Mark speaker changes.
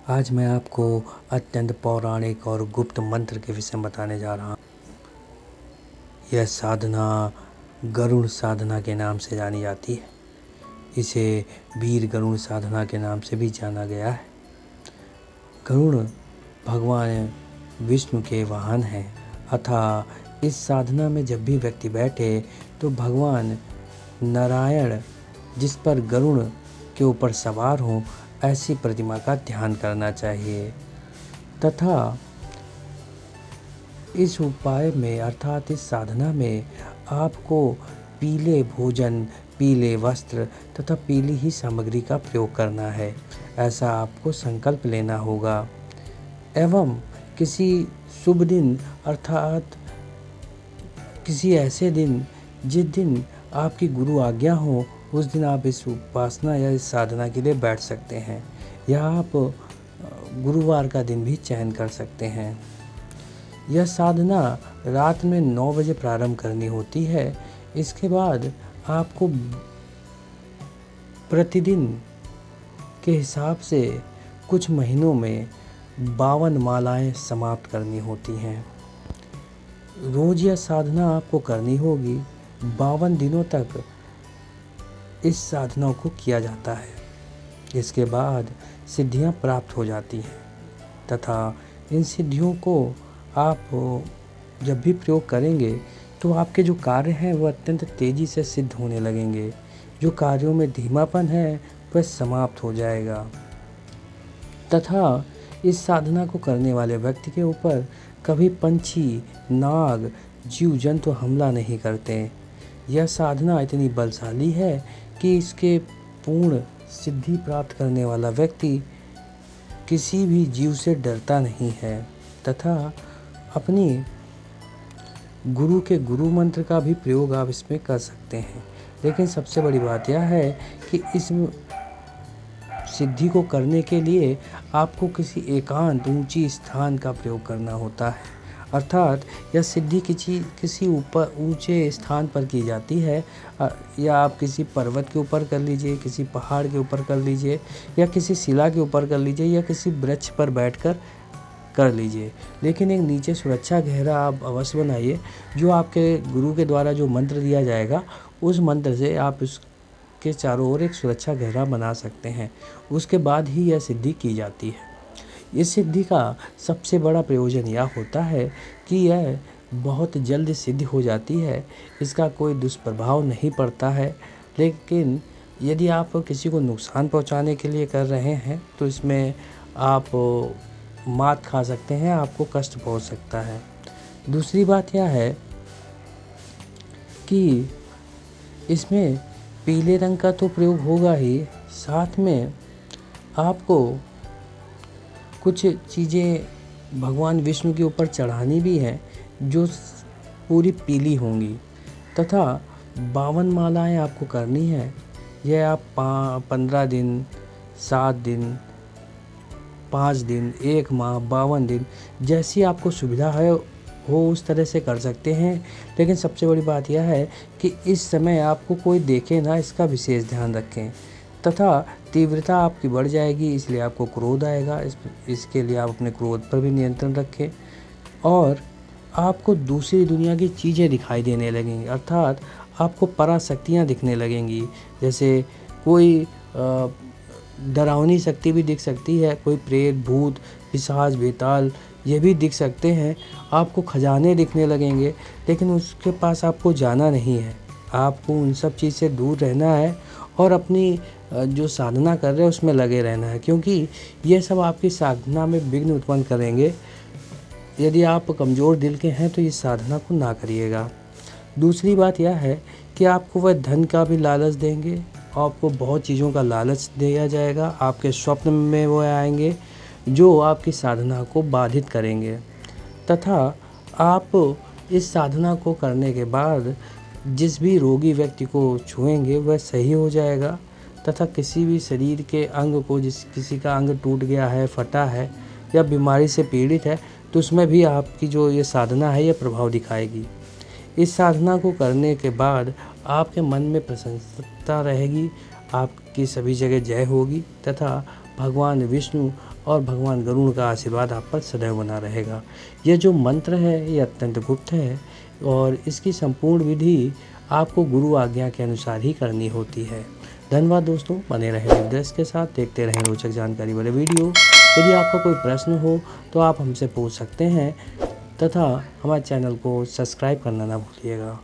Speaker 1: आज मैं आपको अत्यंत पौराणिक और गुप्त मंत्र के विषय में बताने जा रहा हूँ। यह साधना गरुड़ साधना के नाम से जानी जाती है। इसे वीर गरुड़ साधना के नाम से भी जाना गया है। गरुड़ भगवान विष्णु के वाहन हैं, अतः इस साधना में जब भी व्यक्ति बैठे तो भगवान नारायण जिस पर गरुड़ के ऊपर सवार हों ऐसी प्रतिमा का ध्यान करना चाहिए तथा इस उपाय में अर्थात इस साधना में आपको पीले भोजन, पीले वस्त्र तथा पीली ही सामग्री का प्रयोग करना है, ऐसा आपको संकल्प लेना होगा। एवं किसी शुभ दिन अर्थात किसी ऐसे दिन जिस दिन आपकी गुरु आज्ञा हो उस दिन आप इस उपासना या इस साधना के लिए बैठ सकते हैं, या आप गुरुवार का दिन भी चयन कर सकते हैं। यह साधना रात में 9 बजे प्रारंभ करनी होती है। इसके बाद आपको प्रतिदिन के हिसाब से कुछ महीनों में 52 मालाएं समाप्त करनी होती हैं। रोज यह साधना आपको करनी होगी। 52 दिनों तक इस साधना को किया जाता है। इसके बाद सिद्धियां प्राप्त हो जाती हैं तथा इन सिद्धियों को आप जब भी प्रयोग करेंगे तो आपके जो कार्य हैं वह अत्यंत तेज़ी से सिद्ध होने लगेंगे। जो कार्यों में धीमापन है वह समाप्त हो जाएगा तथा इस साधना को करने वाले व्यक्ति के ऊपर कभी पंछी, नाग, जीव जंतु हमला नहीं करते। यह साधना इतनी बलशाली है कि इसके पूर्ण सिद्धि प्राप्त करने वाला व्यक्ति किसी भी जीव से डरता नहीं है तथा अपनी गुरु के गुरु मंत्र का भी प्रयोग आप इसमें कर सकते हैं। लेकिन सबसे बड़ी बात यह है कि इस सिद्धि को करने के लिए आपको किसी एकांत ऊंची स्थान का प्रयोग करना होता है, अर्थात यह सिद्धि किसी ऊपर ऊंचे स्थान पर की जाती है, या आप किसी पर्वत के ऊपर कर लीजिए, किसी पहाड़ के ऊपर कर लीजिए, या किसी शिला के ऊपर कर लीजिए, या किसी वृक्ष पर बैठकर कर लीजिए। लेकिन एक नीचे सुरक्षा घेरा आप अवश्य बनाइए। जो आपके गुरु के द्वारा जो मंत्र दिया जाएगा उस मंत्र से आप इसके चारों ओर एक सुरक्षा घेरा बना सकते हैं। उसके बाद ही यह सिद्धि की जाती है। इस सिद्धि का सबसे बड़ा प्रयोजन यह होता है कि यह बहुत जल्द सिद्ध हो जाती है। इसका कोई दुष्प्रभाव नहीं पड़ता है। लेकिन यदि आप किसी को नुकसान पहुंचाने के लिए कर रहे हैं तो इसमें आप मात खा सकते हैं, आपको कष्ट पहुंच सकता है। दूसरी बात यह है कि इसमें पीले रंग का तो प्रयोग होगा ही, साथ में आपको कुछ चीज़ें भगवान विष्णु के ऊपर चढ़ानी भी हैं जो पूरी पीली होंगी तथा 52 मालाएं आपको करनी है। यह आप 15 दिन, 7 दिन, 5 दिन, 1 माह, 52 दिन जैसी आपको सुविधा है हो उस तरह से कर सकते हैं। लेकिन सबसे बड़ी बात यह है कि इस समय आपको कोई देखे ना, इसका विशेष ध्यान रखें तथा तीव्रता आपकी बढ़ जाएगी, इसलिए आपको क्रोध आएगा। इसके लिए आप अपने क्रोध पर भी नियंत्रण रखें और आपको दूसरी दुनिया की चीज़ें दिखाई देने लगेंगी, अर्थात आपको पराशक्तियाँ दिखने लगेंगी। जैसे कोई डरावनी शक्ति भी दिख सकती है, कोई प्रेत, भूत, पिशाच, बेताल ये भी दिख सकते हैं। आपको खजाने दिखने लगेंगे, लेकिन उसके पास आपको जाना नहीं है। आपको उन सब चीज़ से दूर रहना है और अपनी जो साधना कर रहे हैं उसमें लगे रहना है, क्योंकि ये सब आपकी साधना में विघ्न उत्पन्न करेंगे। यदि आप कमज़ोर दिल के हैं तो इस साधना को ना करिएगा। दूसरी बात यह है कि आपको वह धन का भी लालच देंगे, आपको बहुत चीज़ों का लालच दिया जाएगा। आपके स्वप्न में वो आएंगे जो आपकी साधना को बाधित करेंगे तथा आप इस साधना को करने के बाद जिस भी रोगी व्यक्ति को छुएंगे वह सही हो जाएगा तथा किसी भी शरीर के अंग को, किसी का अंग टूट गया है, फटा है या बीमारी से पीड़ित है, तो उसमें भी आपकी जो ये साधना है ये प्रभाव दिखाएगी। इस साधना को करने के बाद आपके मन में प्रसन्नता रहेगी, आपकी सभी जगह जय होगी तथा भगवान विष्णु और भगवान गरुड़ का आशीर्वाद आप पर सदैव बना रहेगा। यह जो मंत्र है ये अत्यंत गुप्त है और इसकी संपूर्ण विधि आपको गुरु आज्ञा के अनुसार ही करनी होती है। धन्यवाद दोस्तों, बने रहें निर्देश के साथ, देखते रहें रोचक जानकारी वाले वीडियो। यदि आपका कोई प्रश्न हो तो आप हमसे पूछ सकते हैं तथा हमारे चैनल को सब्सक्राइब करना ना भूलिएगा।